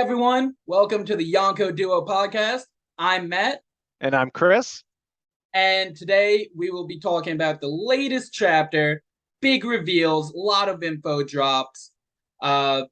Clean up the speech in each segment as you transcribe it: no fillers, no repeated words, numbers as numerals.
everyone. Welcome to the YonkoDuo podcast. I'm Matt, And I'm Chris. and today we will be talking about the latest chapter, big reveals, a lot of info drops. Uh,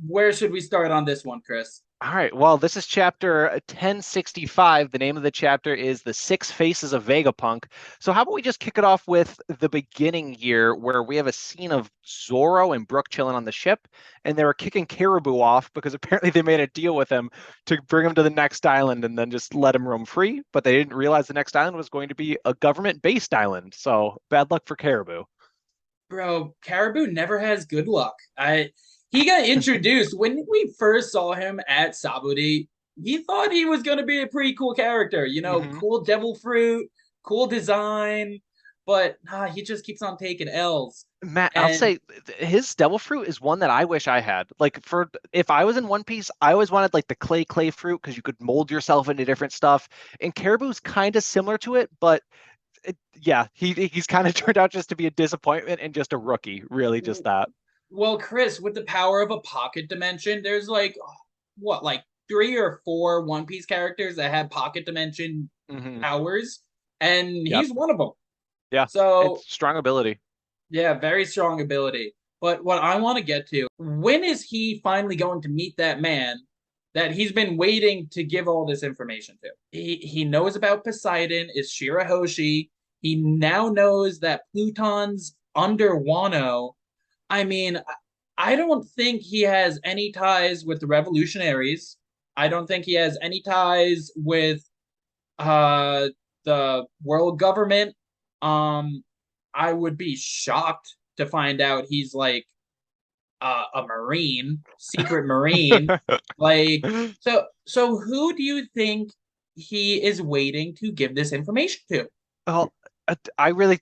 where should we start on this one, Chris? All right. Well, this is chapter 1065. The name of the chapter is The Six Faces of Vegapunk. So, how about we just kick it off with the beginning here, where we have a scene of Zoro and Brook chilling on the ship, and they were kicking Caribou off because apparently they made a deal with him to bring him to the next island and then just let him roam free. But they didn't realize the next island was going to be a government-based island. So, bad luck for Caribou. Bro, Caribou never has good luck. He got introduced when we first saw him at Saburi. He thought he was gonna be a pretty cool character, hmm cool devil fruit, cool design, but he just keeps on taking L's. Matt, I'll And say his devil fruit is one that I wish I had. Like for if I was in One Piece, I always wanted like the clay fruit because you could mold yourself into different stuff. And Caribou's kind of similar to it, but yeah, he's kind of turned out just to be a disappointment and just a rookie, really just that. well, Chris, with the power of a pocket dimension, there's like what, like three or four One Piece characters that have pocket dimension hmm powers, and Yep. he's one of them. Yeah. So It's strong ability. yeah, very strong ability. But what I want to get to, when is he finally going to meet that man that he's been waiting to give all this information to? He knows about Poseidon, is Shirahoshi. He now knows that Pluton's under Wano. I mean, I don't think he has any ties with the revolutionaries. I don't think he has any ties with uh the world government. Um, I would be shocked to find out he's like a marine, secret marine. Like, so who do you think he is waiting to give this information to? Well, I really,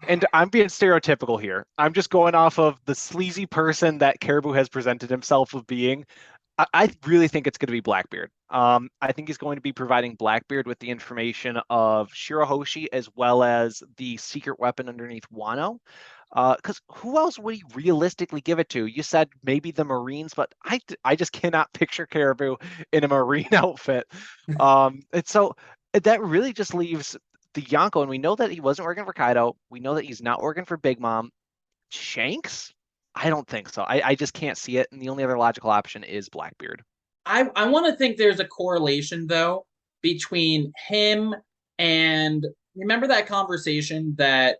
and I'm being stereotypical here. I'm just going off of the sleazy person that Caribou has presented himself of being. I really think it's going to be Blackbeard. I think he's going to be providing Blackbeard with the information of Shirahoshi as well as the secret weapon underneath Wano. Because who else would he realistically give it to? You said maybe the Marines, but I just cannot picture Caribou in a Marine outfit. And so that really just leaves the Yonko, and we know that he wasn't working for Kaido. We know that he's not working for Big Mom. Shanks? I don't think so. I just can't see it. And the only other logical option is Blackbeard. I want to think there's a correlation though between him and, remember that conversation that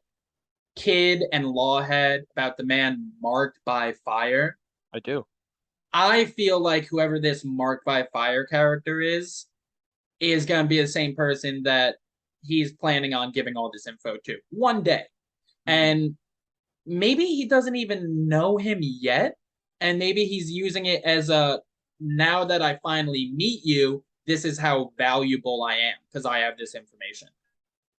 Kid and Law had about the man marked by fire? I do. I feel like whoever this marked by fire character is going to be the same person that he's planning on giving all this info to one day. Mhm. And maybe he doesn't even know him yet. And maybe he's using it as a, now that I finally meet you, this is how valuable I am because I have this information.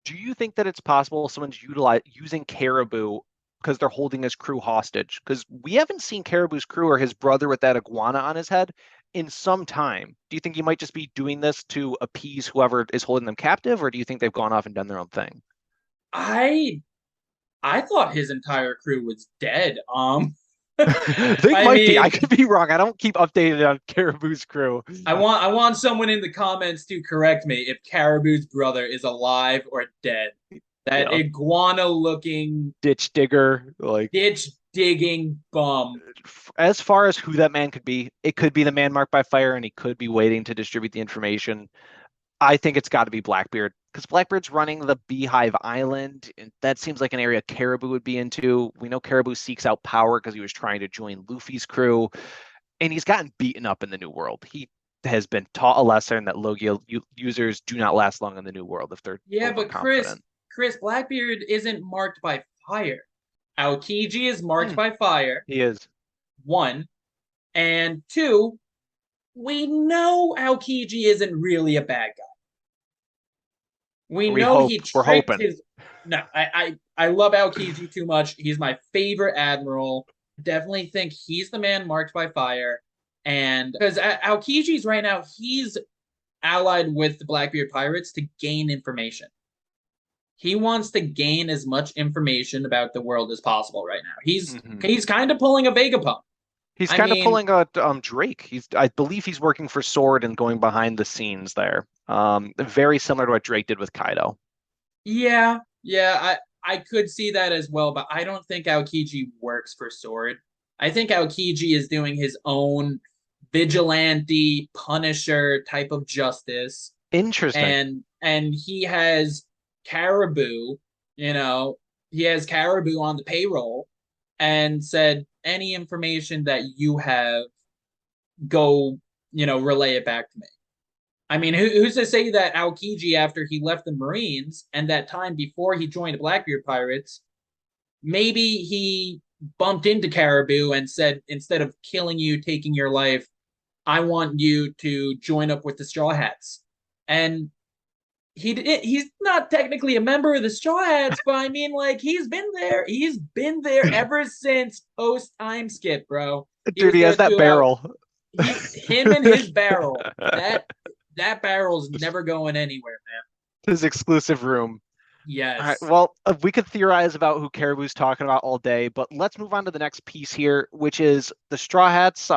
Do you think that it's possible someone's using Caribou because they're holding his crew hostage? Because we haven't seen Caribou's crew or his brother with that iguana on his head in some time. Do you think he might just be doing this to appease whoever is holding them captive, or do you think they've gone off and done their own thing? I I thought his entire crew was dead. They I might be. I mean, could be wrong. I don't keep updated on Caribou's crew. I want someone in the comments to correct me if Caribou's brother is alive or dead. That Yeah. iguana looking Ditch digger, like ditch digging bum. as far as who that man could be, it could be the man marked by fire, and he could be waiting to distribute the information. I think it's got to be Blackbeard because Blackbeard's running the Beehive Island, and that seems like an area Caribou would be into. We know Caribou seeks out power because he was trying to join Luffy's crew, and he's gotten beaten up in the New World. He has been taught a lesson that Logia users do not last long in the New World if they're Yeah, but Chris, overconfident. Chris Blackbeard isn't marked by fire. Aokiji is marked Hmm, by fire. he is. One and two, we know Aokiji isn't really a bad guy. We We know hope. he We're tricked hoping. his. No, I love Aokiji too much. He's my favorite admiral. Definitely think he's the man marked by fire, and because Aokiji's right now, he's allied with the Blackbeard pirates to gain information. He wants to gain as much information about the world as possible right now. He's hmm he's kind of pulling a Vegapunk. He's I kind of mean, pulling a Drake. I believe he's working for Sword and going behind the scenes there. Very similar to what Drake did with Kaido. yeah, I could see that as well, but I don't think Aokiji works for Sword. I think Aokiji is doing his own vigilante Punisher type of justice, Interesting. and he has Caribou, you know, he has Caribou on the payroll and said any information that you have, go, relay it back to me. I mean, who's to say that Aokiji, after he left the Marines and that time before he joined the Blackbeard Pirates, maybe he bumped into Caribou and said, instead of killing you, taking your life, I want you to join up with the Straw Hats. And he's not technically a member of the Straw Hats, but I mean, like, he's been there. He's been there ever since post time skip, bro. He Dude, was he there has that throughout. barrel. Him and his barrel. That barrel's never going anywhere, man. His exclusive room. All right. Yes. Well, we could theorize about who Caribou's talking about all day, but let's move on to the next piece here, which is the Straw Hats.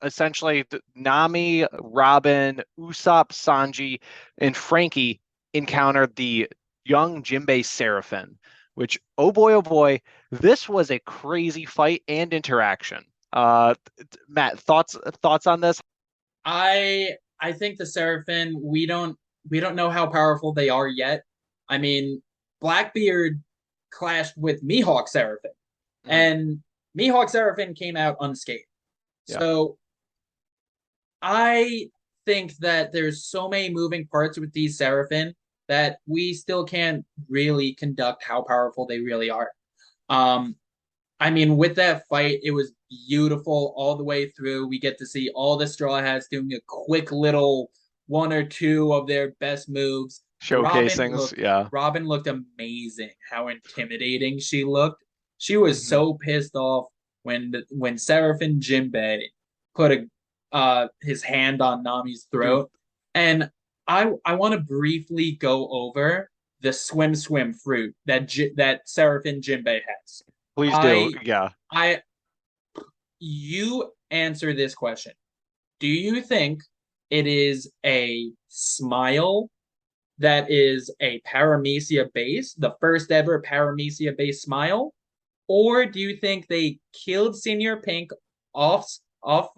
Essentially, Nami, Robin, Usopp, Sanji, and Frankie encountered the young Jinbe Seraphim, which, oh boy, this was a crazy fight and interaction. Matt, thoughts on this? I think the Seraphim, we don't know how powerful they are yet. I mean, Blackbeard clashed with Mihawk Seraphim, Mhm. and Mihawk Seraphim came out unscathed. Yeah, So I think that there's so many moving parts with these Seraphim that we still can't really conduct how powerful they really are. Um, I mean, with that fight, it was beautiful all the way through. We get to see all the Straw Hats doing a quick little one or two of their best moves. Robin showcasings. looked Yeah. Robin looked amazing. How intimidating she looked. She was Mhm. so pissed off when Seraphim Jinbe put a his hand on Nami's Dude, throat. And I want to briefly go over the swim fruit that Seraphim Jinbe has. please do. I Yeah. I you answer this question. Do you think it is a smile that is a paramecia base, the first ever paramecia base smile? Or do you think they killed Senior Pink off off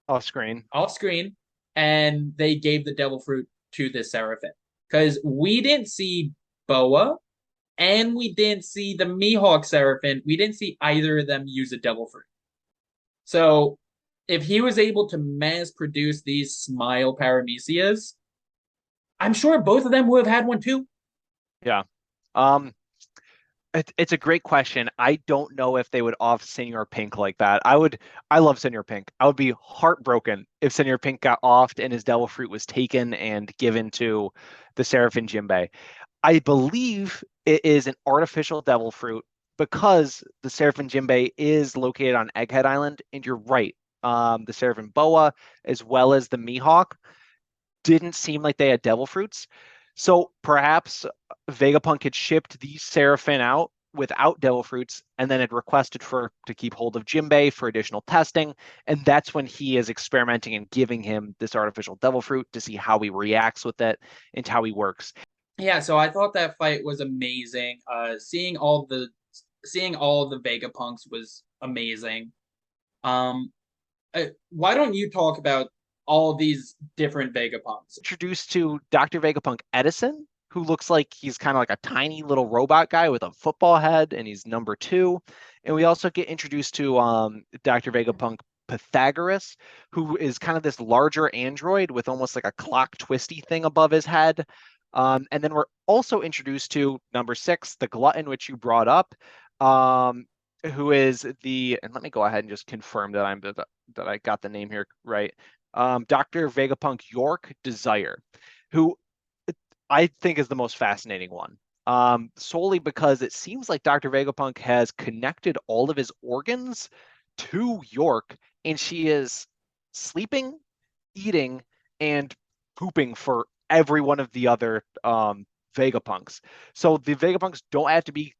Off screen. off screen and they gave the devil fruit to the Seraphim? Because we didn't see Boa and we didn't see the Mihawk Seraphim. We didn't see either of them use a devil fruit. So if he was able to mass produce these smile paramecias, I'm sure both of them would have had one too. Yeah. Um, it's a great question. I don't know if they would off Senior Pink like that. I love Senior Pink. I would be heartbroken if Senior Pink got offed and his devil fruit was taken and given to the Seraphim Jinbe. I believe it is an artificial devil fruit because the Seraphim Jinbe is located on Egghead Island, and you're right. The Seraphim Boa, as well as the Mihawk, didn't seem like they had devil fruits. So perhaps Vegapunk had shipped these Seraphim out without devil fruits and then had requested for to keep hold of Jinbei for additional testing. And that's when he is experimenting and giving him this artificial devil fruit to see how he reacts with it and how he works. Yeah, so I thought that fight was amazing. Seeing all the Vegapunks was amazing. Um, why don't you talk about all these different Vegapunks? Introduced to Dr. Vegapunk Edison, who looks like he's kind of like a tiny little robot guy with a football head, and he's number two. And we also get introduced to Dr. Vegapunk Pythagoras, who is kind of this larger android with almost like a clock twisty thing above his head. And then we're also introduced to number six, the glutton, which you brought up, um, who is and let me go ahead and just confirm that I got the name here right. Dr. Vegapunk York Desire, who I think is the most fascinating one. Solely because it seems like Dr. Vegapunk has connected all of his organs to York, and she is sleeping, eating, and pooping for every one of the other Vegapunks. So the Vegapunks don't have to be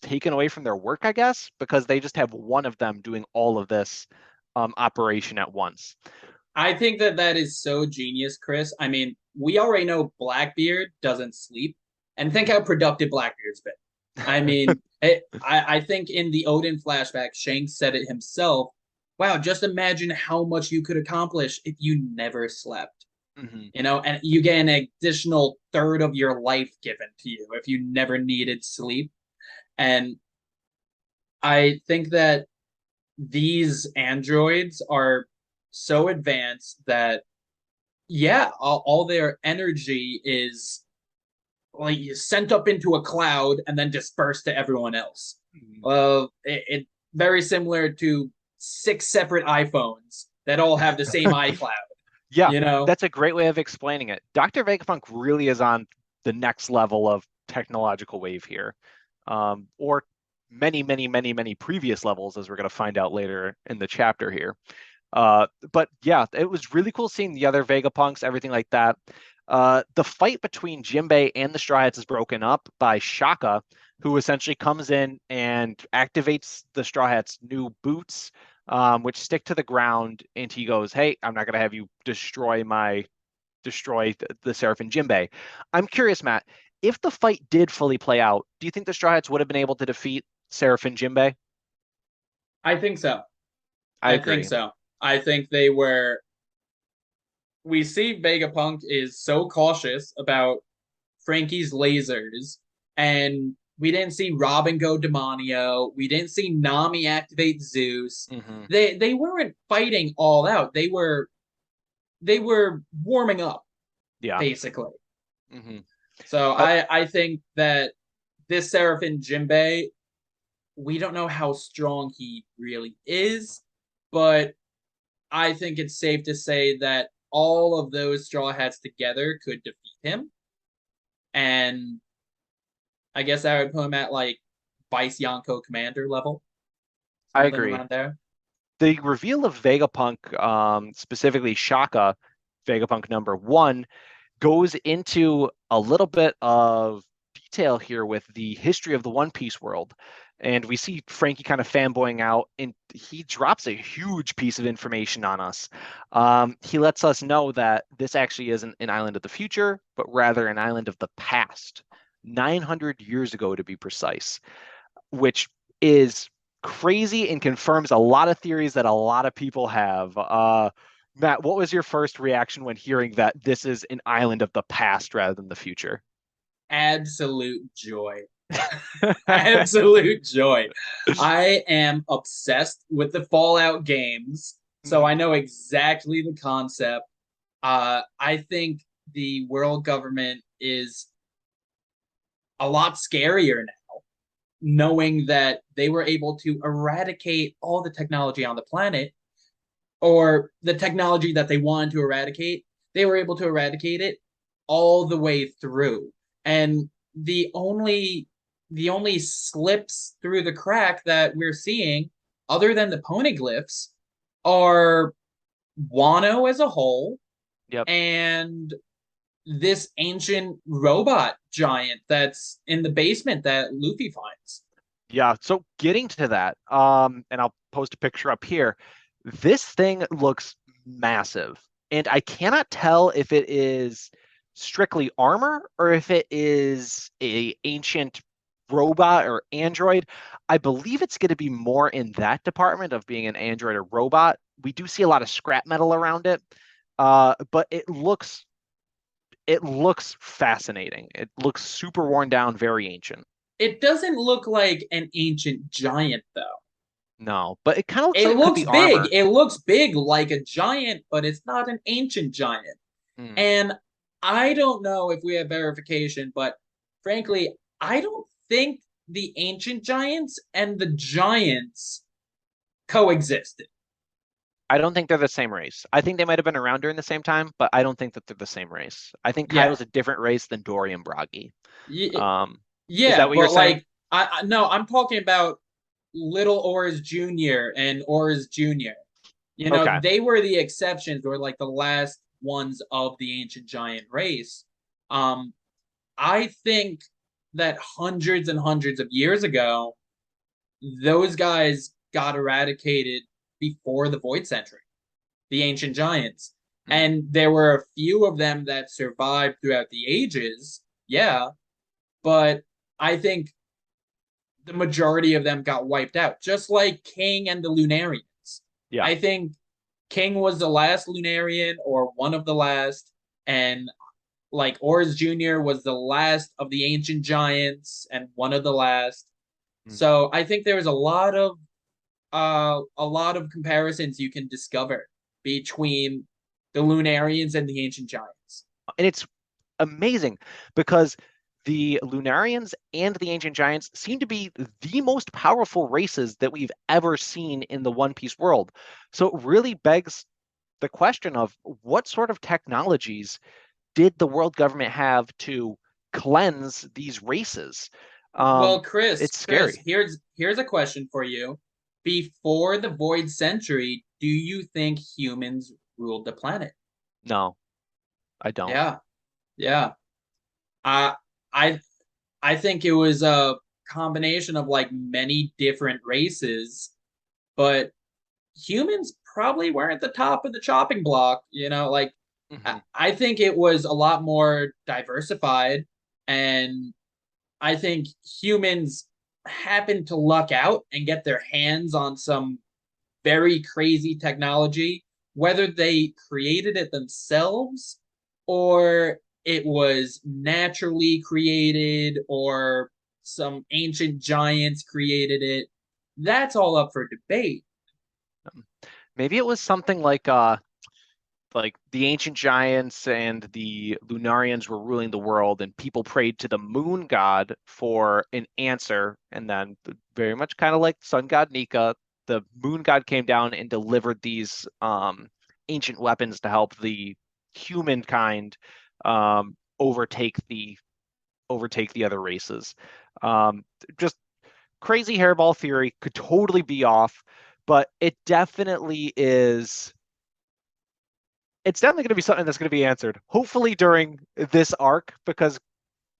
taken away from their work, I guess, because they just have one of them doing all of this operation at once. I think that that is so genius, Chris. I mean, we already know Blackbeard doesn't sleep, and think how productive Blackbeard's been. I mean, I think in the Odin flashback, Shanks said it himself. Wow, just imagine how much you could accomplish if you never slept. Mm-hmm. You know, and you get an additional third of your life given to you if you never needed sleep. And I think that these androids are so advanced that yeah, all their energy is like sent up into a cloud and then dispersed to everyone else. Mm-hmm. It very similar to 6 separate iPhones that all have the same iCloud. Yeah, You know, that's a great way of explaining it. Dr. Vegapunk really is on the next level of technological wave here, or many, many, many, many previous levels, as we're going to find out later in the chapter here. But yeah, it was really cool seeing the other Vegapunks, everything like that. The fight between Jinbe and the Straw Hats is broken up by Shaka, who essentially comes in and activates the Straw Hats' new boots, which stick to the ground, and he goes, "Hey, I'm not going to have you destroy the Seraphim Jinbe." I'm curious, Matt, if the fight did fully play out, do you think the Straw Hats would have been able to defeat Seraphim Jinbe? I think so. I I think agree. so. I think they were. We see Vegapunk is so cautious about Frankie's lasers, and we didn't see Robin go Demonio. We didn't see Nami activate Zeus. Mm-hmm. They weren't fighting all out. They were warming up Yeah. basically. Mm-hmm. So Uh, I think that this Seraphim Jinbe, we don't know how strong he really is, but I think it's safe to say that all of those Straw Hats together could defeat him. And I guess I would put him at like Vice Yonko Commander level, I something agree. around there. The reveal of Vegapunk, specifically Shaka, Vegapunk #1, goes into a little bit of detail here with the history of the One Piece world. And we see Frankie kind of fanboying out, and he drops a huge piece of information on us. He lets us know that this actually isn't an island of the future, but rather an island of the past, 900 years ago to be precise, which is crazy and confirms a lot of theories that a lot of people have. Matt, what was your first reaction when hearing that this is an island of the past rather than the future? Absolute joy. Absolute joy. I am obsessed with the Fallout games, so I know exactly the concept. I think the world government is a lot scarier now, knowing that they were able to eradicate all the technology on the planet, or the technology that they wanted to eradicate, they were able to eradicate it all the way through. And the only slips through the crack that we're seeing, other than the poneglyphs, are Wano as a whole Yep. and this ancient robot giant that's in the basement that Luffy finds. Yeah, so getting to that, and I'll post a picture up here. This thing looks massive, and I cannot tell if it is strictly armor or if it is a ancient robot or android. I believe it's going to be more in that department of being an android or robot. We do see a lot of scrap metal around it, but it looks fascinating. It looks super worn down, very ancient. It doesn't look like an ancient giant, though. No, but it kind of looks It like it could looks be big. armor. It looks big like a giant, but it's not an ancient giant. Hmm. And I don't know if we have verification, but frankly, I don't think the ancient giants and the giants coexisted. I don't think they're the same race. I think they might have been around during the same time, but I don't think that they're the same race. I think Yeah. Kaido's a different race than Dory and Bragi. Y- Um, is that yeah, what you're but saying? like I no, I'm talking about Little Oars Jr. and Oars Jr. You know, Okay. they were the exceptions or like the last ones of the ancient giant race. Um, I think that hundreds and hundreds of years ago, those guys got eradicated before the Void Century, the ancient giants. Hmm. And there were a few of them that survived throughout the ages, yeah, but I think the majority of them got wiped out, just like King and the Lunarians. Yeah. I think King was the last Lunarian or one of the last, and like Ors Jr. was the last of the ancient giants and one of the last. Hmm. So I think there was a lot of comparisons you can discover between the Lunarians and the ancient giants. And it's amazing because the Lunarians and the Ancient Giants seem to be the most powerful races that we've ever seen in the One Piece world. So it really begs the question of what sort of technologies did the world government have to cleanse these races? Well, Um, Chris, it's Chris, scary. here's a question for you. Before the Void Century, do you think humans ruled the planet? No, I don't. Yeah, yeah. I I I think it was a combination of like many different races, but humans probably weren't the top of the chopping block, you know, like Hmm. I think it was a lot more diversified, and I think humans happened to luck out and get their hands on some very crazy technology, whether they created it themselves or it was naturally created or some ancient giants created it. That's all up for debate. Maybe it was something like the ancient giants and the Lunarians were ruling the world, and people prayed to the moon god for an answer. And then, very much kind of like sun god Nika, the moon god came down and delivered these ancient weapons to help the humankind overtake the other races. Um, just crazy hairball theory, could totally be off, but it's definitely going to be something that's going to be answered, hopefully during this arc, because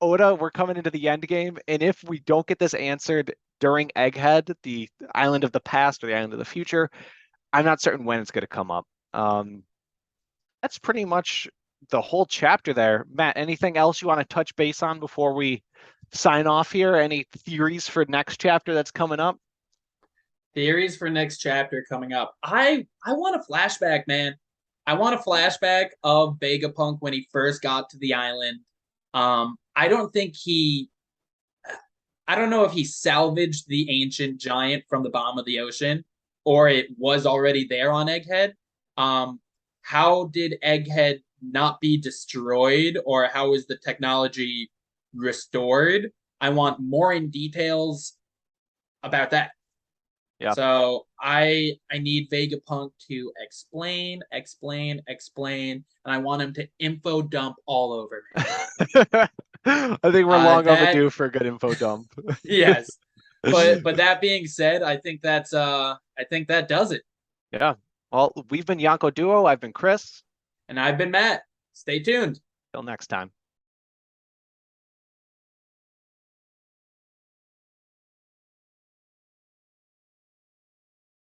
Oda, we're coming into the end game, and if we don't get this answered during Egghead, the island of the past or the island of the future, I'm not certain when it's going to come up. Um, that's pretty much the whole chapter there. Matt, anything else you want to touch base on before we sign off here? Any theories for next chapter that's coming up? Theories for next chapter coming up. I want a flashback, man. I want a flashback of Vegapunk when he first got to the island. I don't think he I don't know if he salvaged the ancient giant from the bottom of the ocean or it was already there on Egghead. Um, how did Egghead not be destroyed, or how is the technology restored? I want more in details about that. Yeah. So I need Vegapunk to explain, and I want him to info dump all over me. I think we're long That overdue for a good info dump. yes, but that being said, I think that does it. Yeah. Well, we've been YonkoDuo. I've been Chris. And I've been Matt. Stay tuned. Till next time.